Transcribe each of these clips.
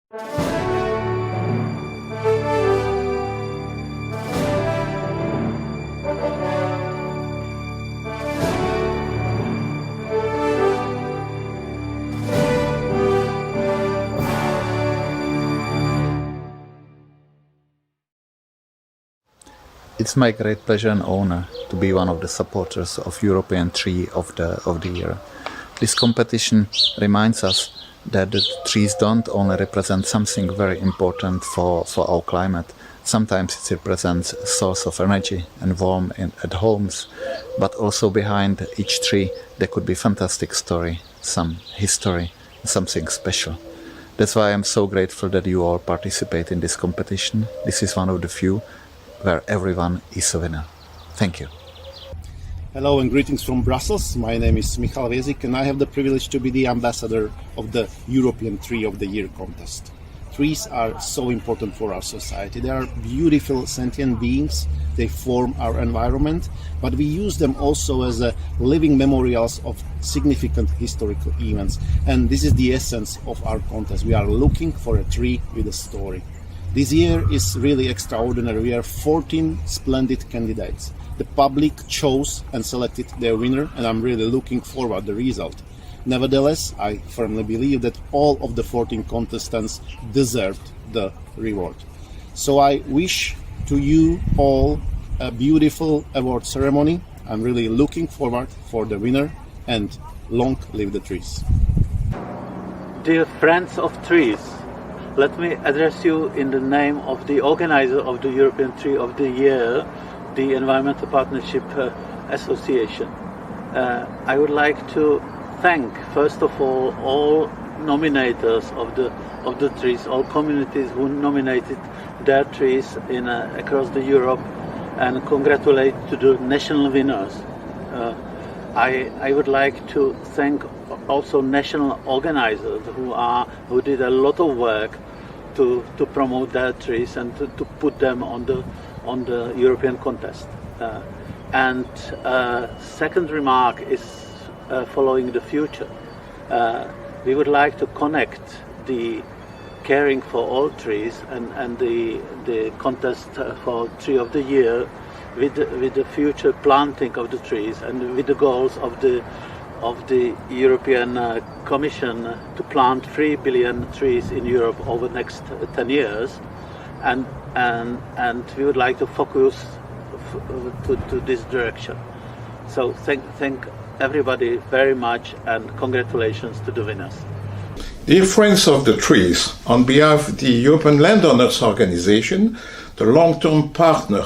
It's my great pleasure and honor to be one of the supporters of European Tree of the Year. This competition reminds us that the trees don't only represent something very important for our climate. Sometimes it represents a source of energy and warmth at homes, but also behind each tree there could be fantastic story, some history, something special. That's why I'm so grateful that you all participate in this competition. This is one of the few where everyone is a winner. Thank you. Hello and greetings from Brussels. My name is Michal Vezik and I have the privilege to be the ambassador of the European Tree of the Year contest. Trees are so important for our society. They are beautiful sentient beings. They form our environment, but we use them also as living memorials of significant historical events. And this is the essence of our contest. We are looking for a tree with a story. This year is really extraordinary. We have 14 splendid candidates. The public chose and selected their winner, and I'm really looking forward to the result. Nevertheless, I firmly believe that all of the 14 contestants deserved the reward. So I wish to you all a beautiful award ceremony. I'm really looking forward for the winner, and long live the trees. Dear friends of trees, let me address you in the name of the organizer of the European Tree of the Year, the Environmental Partnership Association. I would like to thank, first of all nominators of the trees, all communities who nominated their trees across the Europe, and congratulate to the national winners. I would like to thank also national organizers who did a lot of work to promote their trees and to put them on the European contest. And second remark is following the future. We would like to connect the caring for all trees and the contest for Tree of the Year with the future planting of the trees and with the goals of the European Commission to plant 3 billion trees in Europe over the next 10 years, and we would like to focus to this direction. So thank everybody very much, and congratulations to the winners. Dear friends of the trees, on behalf of the European Landowners Organization, the long-term partner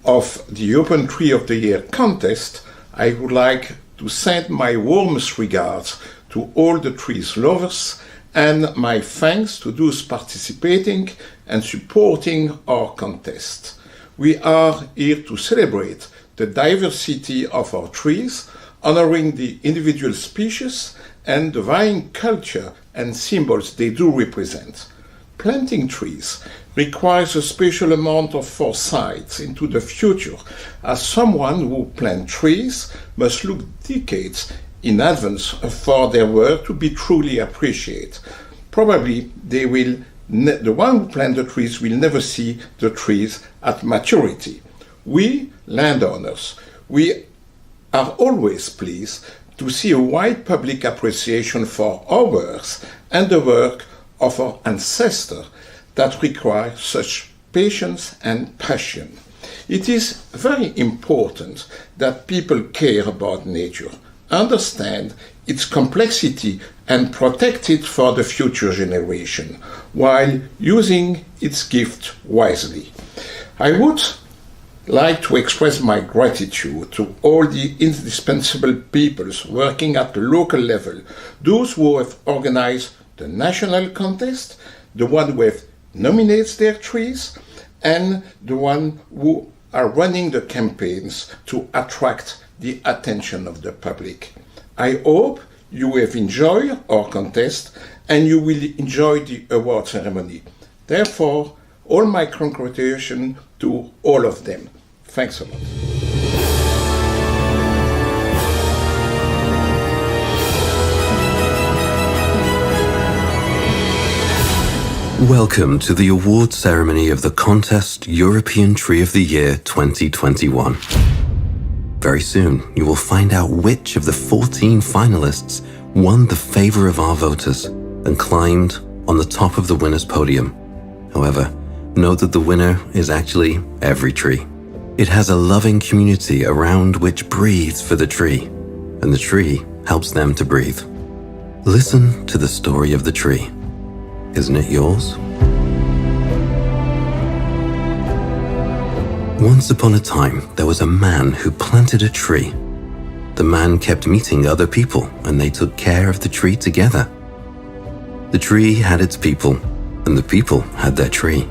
of the European Tree of the Year contest, I would like to send my warmest regards to all the trees lovers and my thanks to those participating and supporting our contest. We are here to celebrate the diversity of our trees, honoring the individual species and the varying culture and symbols they do represent. Planting trees requires a special amount of foresight into the future, as someone who plants trees must look decades in advance for their work to be truly appreciated. Probably the one who plants the trees will never see the trees at maturity. We, landowners, we are always pleased to see a wide public appreciation for our works and the work of our ancestors that require such patience and passion. It is very important that people care about nature, understand its complexity and protect it for the future generation, while using its gift wisely. I would like to express my gratitude to all the indispensable peoples working at the local level, those who have organized the national contest, the one who have nominated their trees, and the one who are running the campaigns to attract the attention of the public. I hope you have enjoyed our contest and you will enjoy the award ceremony. Therefore, all my congratulations to all of them. Thanks a lot. Welcome to the award ceremony of the contest European Tree of the Year 2021. Very soon, you will find out which of the 14 finalists won the favor of our voters and climbed on the top of the winner's podium. However, know that the winner is actually every tree. It has a loving community around which breathes for the tree, and the tree helps them to breathe. Listen to the story of the tree. Isn't it yours? Once upon a time, there was a man who planted a tree. The man kept meeting other people, and they took care of the tree together. The tree had its people, and the people had their tree.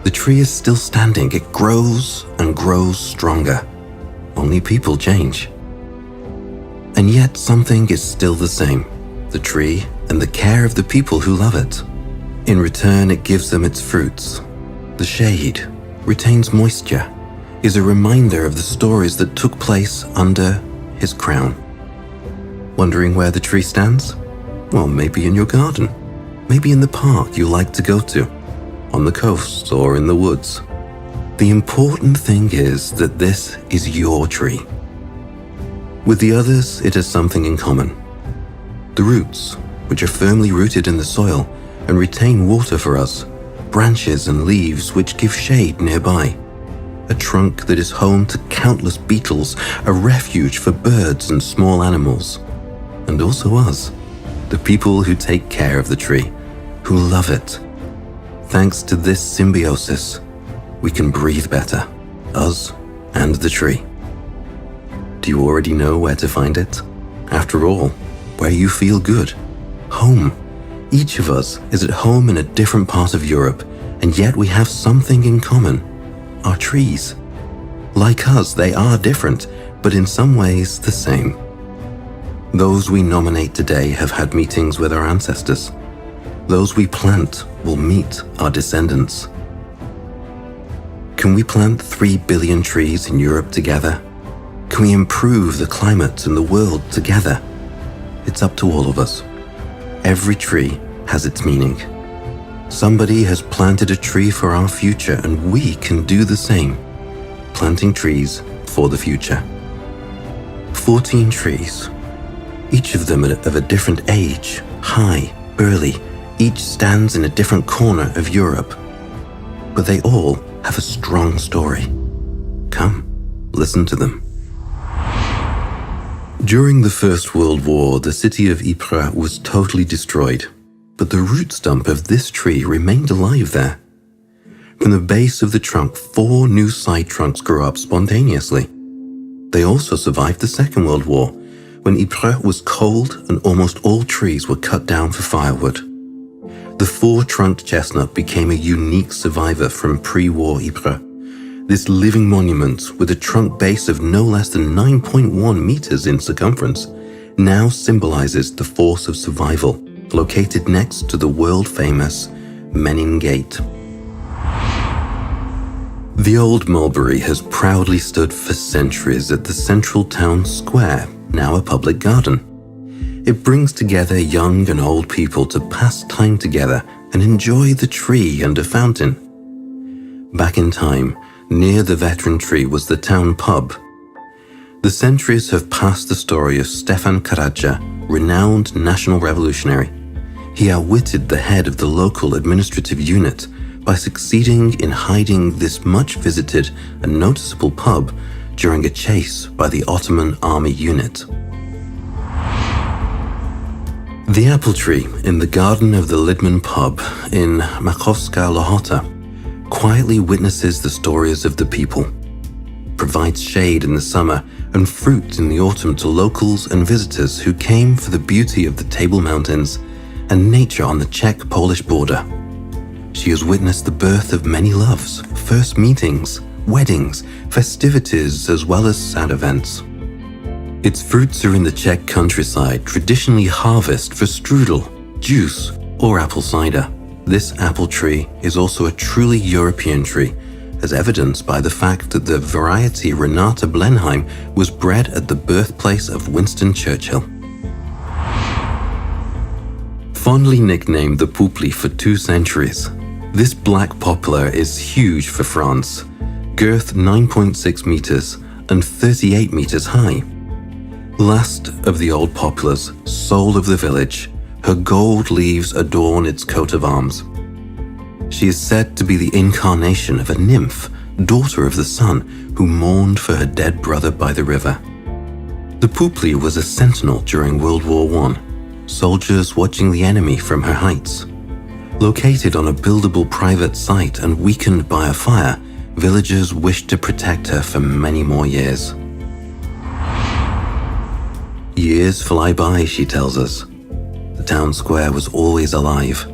The tree is still standing. It grows and grows stronger. Only people change. And yet something is still the same: the tree and the care of the people who love it. In return, it gives them its fruits. The shade retains moisture, is a reminder of the stories that took place under his crown. Wondering where the tree stands? Well, maybe in your garden. Maybe in the park you like to go to, on the coast or in the woods. The important thing is that this is your tree. With the others, it has something in common. The roots, which are firmly rooted in the soil and retain water for us, branches and leaves which give shade nearby, a trunk that is home to countless beetles, a refuge for birds and small animals, and also us, the people who take care of the tree, who love it. Thanks to this symbiosis, we can breathe better, us and the tree. Do you already know where to find it? After all, where you feel good, home. Each of us is at home in a different part of Europe, and yet we have something in common: our trees. Like us, they are different, but in some ways the same. Those we nominate today have had meetings with our ancestors. Those we plant will meet our descendants. Can we plant 3 billion trees in Europe together? Can we improve the climate and the world together? It's up to all of us. Every tree has its meaning. Somebody has planted a tree for our future, and we can do the same, planting trees for the future. 14 trees, each of them of a different age, high, burly, each stands in a different corner of Europe. But they all have a strong story. Come, listen to them. During the First World War, the city of Ypres was totally destroyed, but the root stump of this tree remained alive there. From the base of the trunk, 4 new side trunks grew up spontaneously. They also survived the Second World War, when Ypres was cold and almost all trees were cut down for firewood. The 4-trunked chestnut became a unique survivor from pre-war Ypres. This living monument, with a trunk base of no less than 9.1 meters in circumference, now symbolizes the force of survival, located next to the world-famous Menin Gate. The old mulberry has proudly stood for centuries at the central town square, now a public garden. It brings together young and old people to pass time together and enjoy the tree and a fountain. Back in time, near the veteran tree was the town pub. The centuries have passed the story of Stefan Karadja, renowned national revolutionary. He outwitted the head of the local administrative unit by succeeding in hiding this much-visited and noticeable pub during a chase by the Ottoman army unit. The apple tree in the garden of the Lidman pub in Makowska Lohota quietly witnesses the stories of the people, provides shade in the summer and fruit in the autumn to locals and visitors who came for the beauty of the Table Mountains and nature on the Czech-Polish border. She has witnessed the birth of many loves, first meetings, weddings, festivities, as well as sad events. Its fruits are in the Czech countryside, traditionally harvested for strudel, juice, or apple cider. This apple tree is also a truly European tree, as evidenced by the fact that the variety Renata Blenheim was bred at the birthplace of Winston Churchill. Fondly nicknamed the poupli for 2 centuries, this black poplar is huge for France, girth 9.6 meters and 38 meters high. Last of the old poplars, soul of the village, her gold leaves adorn its coat of arms. She is said to be the incarnation of a nymph, daughter of the sun, who mourned for her dead brother by the river. The poupli was a sentinel during World War I, soldiers watching the enemy from her heights. Located on a buildable private site and weakened by a fire, villagers wished to protect her for many more years. Years fly by, she tells us. The town square was always alive,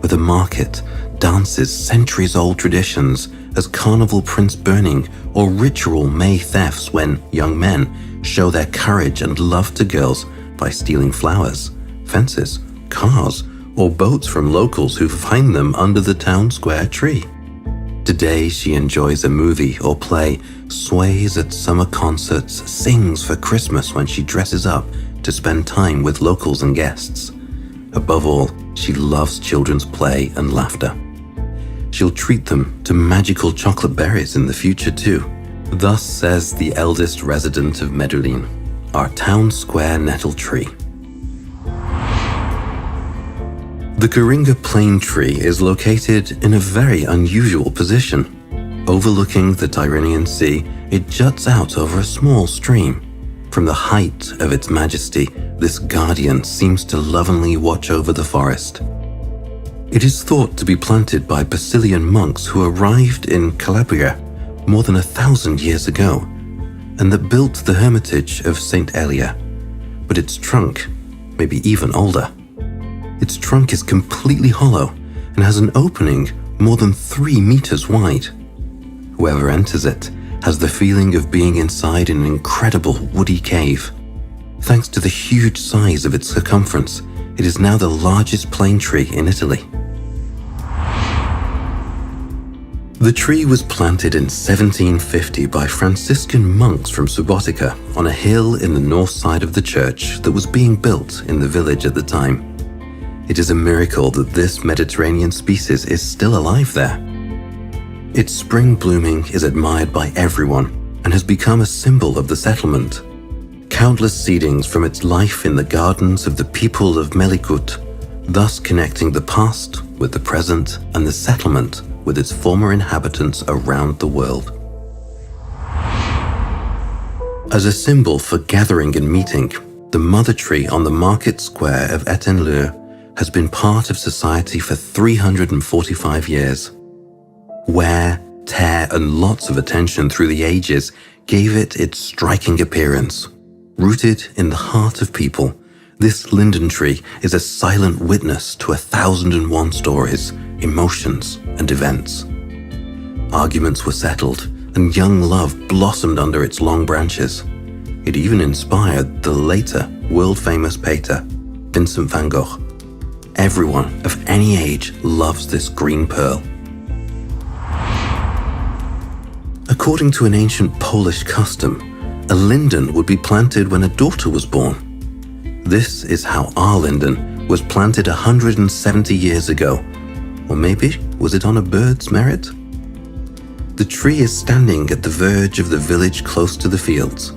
with a market, dances, centuries-old traditions, as carnival prints burning or ritual May thefts when young men show their courage and love to girls by stealing flowers, fences, cars, or boats from locals who find them under the town square tree. Today she enjoys a movie or play, sways at summer concerts, sings for Christmas when she dresses up to spend time with locals and guests. Above all, she loves children's play and laughter. She'll treat them to magical chocolate berries in the future too. Thus says the eldest resident of Medellin, our town square nettle tree. The Coringa plane tree is located in a very unusual position. Overlooking the Tyrrhenian Sea, it juts out over a small stream. From the height of its majesty, this guardian seems to lovingly watch over the forest. It is thought to be planted by Basilian monks who arrived in Calabria more than 1,000 years ago, and that built the hermitage of Saint Elia. But its trunk may be even older. Its trunk is completely hollow and has an opening more than 3 meters wide. Whoever enters it has the feeling of being inside an incredible woody cave. Thanks to the huge size of its circumference, it is now the largest plane tree in Italy. The tree was planted in 1750 by Franciscan monks from Subotica on a hill in the north side of the church that was being built in the village at the time. It is a miracle that this Mediterranean species is still alive there. Its spring blooming is admired by everyone and has become a symbol of the settlement. Countless seedings from its life in the gardens of the people of Melikut, thus connecting the past with the present and the settlement with its former inhabitants around the world. As a symbol for gathering and meeting, the mother tree on the market square of Etten-Leur has been part of society for 345 years. Wear, tear, and lots of attention through the ages gave it its striking appearance. Rooted in the heart of people, this linden tree is a silent witness to 1,001 stories, emotions, and events. Arguments were settled, and young love blossomed under its long branches. It even inspired the later world-famous painter, Vincent van Gogh. Everyone of any age loves this green pearl. According to an ancient Polish custom, a linden would be planted when a daughter was born. This is how our linden was planted 170 years ago. Or maybe, was it on a bird's merit? The tree is standing at the verge of the village close to the fields.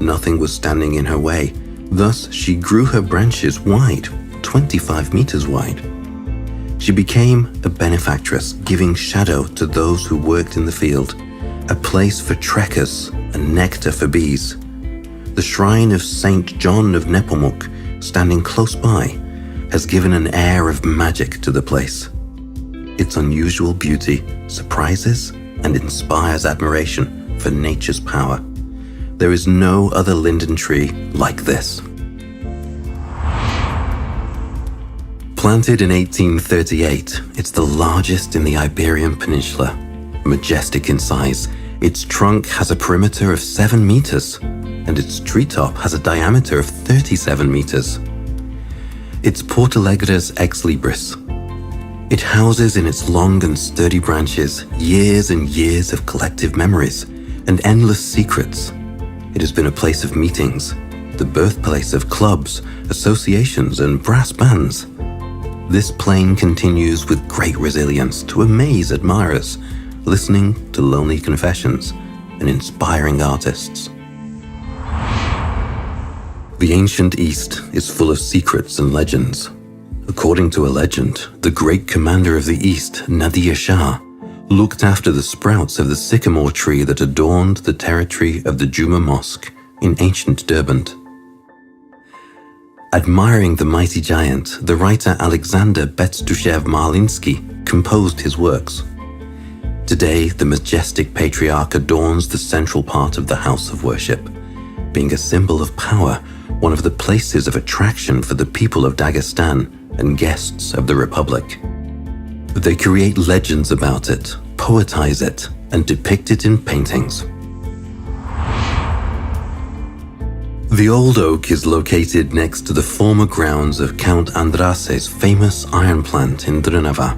Nothing was standing in her way, thus she grew her branches wide, 25 meters wide. She became a benefactress, giving shadow to those who worked in the field, a place for trekkers and nectar for bees. The shrine of Saint John of Nepomuk, standing close by, has given an air of magic to the place. Its unusual beauty surprises and inspires admiration for nature's power. There is no other linden tree like this. Planted in 1838, it's the largest in the Iberian Peninsula. Majestic in size, its trunk has a perimeter of 7 meters, and its treetop has a diameter of 37 meters. It's Portalegre's ex libris. It houses in its long and sturdy branches years and years of collective memories and endless secrets. It has been a place of meetings, the birthplace of clubs, associations, and brass bands. this plane continues with great resilience to amaze admirers, listening to lonely confessions and inspiring artists. The ancient East is full of secrets and legends. According to a legend, the great commander of the East, Nadir Shah, looked after the sprouts of the sycamore tree that adorned the territory of the Juma Mosque in ancient Derbent. Admiring the mighty giant, the writer Alexander Bestuchev-Marlinsky composed his works. Today, the majestic patriarch adorns the central part of the house of worship, being a symbol of power, one of the places of attraction for the people of Dagestan and guests of the Republic. They create legends about it, poetize it, and depict it in paintings. The old oak is located next to the former grounds of Count Andrase's famous iron plant in Drnava.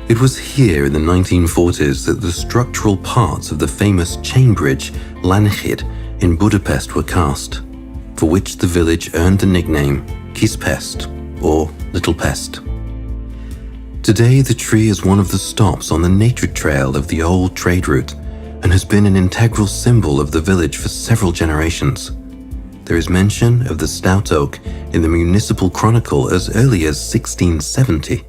It was here in the 1940s that the structural parts of the famous chain bridge Lánchíd in Budapest were cast, for which the village earned the nickname Kispest, or Little Pest. Today, the tree is one of the stops on the nature trail of the old trade route and has been an integral symbol of the village for several generations. There is mention of the stout oak in the municipal chronicle as early as 1670.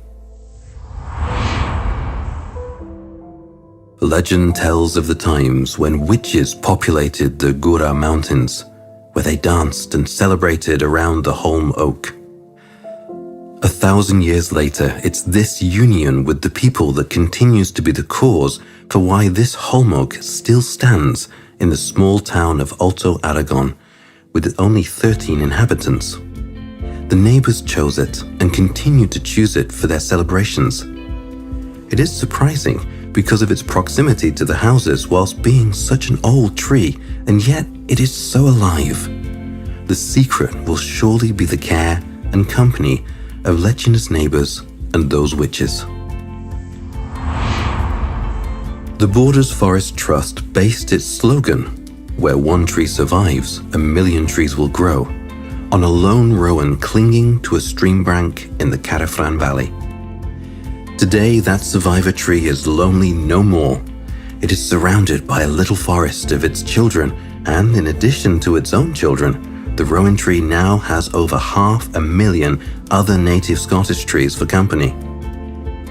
Legend tells of the times when witches populated the Gura mountains, where they danced and celebrated around the holm oak. 1,000 years later, it's this union with the people that continues to be the cause for why this holm oak still stands in the small town of Alto Aragon, with only 13 inhabitants. The neighbors chose it and continue to choose it for their celebrations. It is surprising because of its proximity to the houses whilst being such an old tree, and yet it is so alive. The secret will surely be the care and company of Lečina's neighbors and those witches. The Borders Forest Trust based its slogan, "Where one tree survives, a million trees will grow," on a lone rowan clinging to a stream bank in the Karafran Valley. Today, that survivor tree is lonely no more. It is surrounded by a little forest of its children, and in addition to its own children, the rowan tree now has over 500,000 other native Scottish trees for company.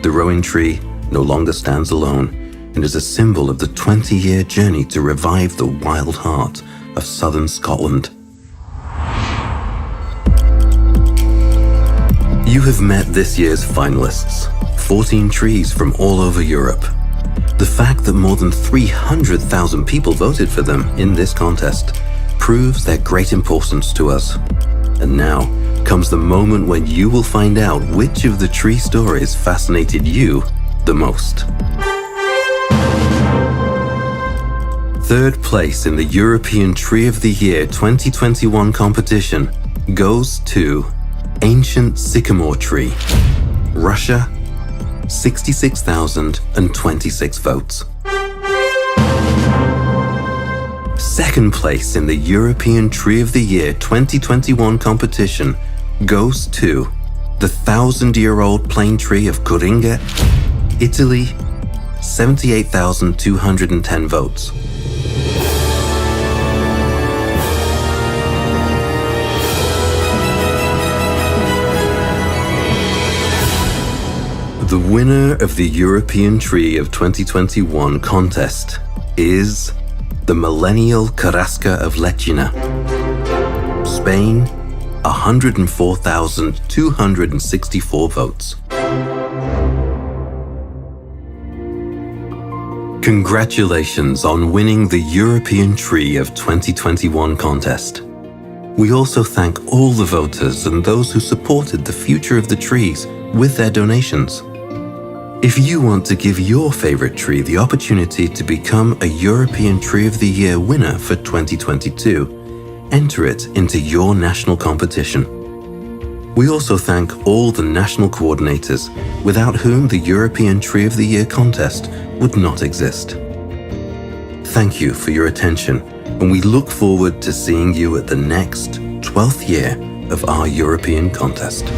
The rowan tree no longer stands alone and is a symbol of the 20-year journey to revive the wild heart of southern Scotland. You have met this year's finalists, 14 trees from all over Europe. The fact that more than 300,000 people voted for them in this contest proves their great importance to us. And now comes the moment when you will find out which of the tree stories fascinated you the most. Third place in the European Tree of the Year 2021 competition goes to Ancient Sycamore Tree, Russia, 66,026 votes. Second place in the European Tree of the Year 2021 competition goes to the 1,000-year-old plane tree of Coringa, Italy, 78,210 votes. The winner of the European Tree of 2021 contest is the Millennial Carrasca of Lečina, Spain, 104,264 votes. Congratulations on winning the European Tree of 2021 contest. We also thank all the voters and those who supported the future of the trees with their donations. If you want to give your favorite tree the opportunity to become a European Tree of the Year winner for 2022, enter it into your national competition. We also thank all the national coordinators, without whom the European Tree of the Year contest would not exist. Thank you for your attention, and we look forward to seeing you at the next 12th year of our European contest.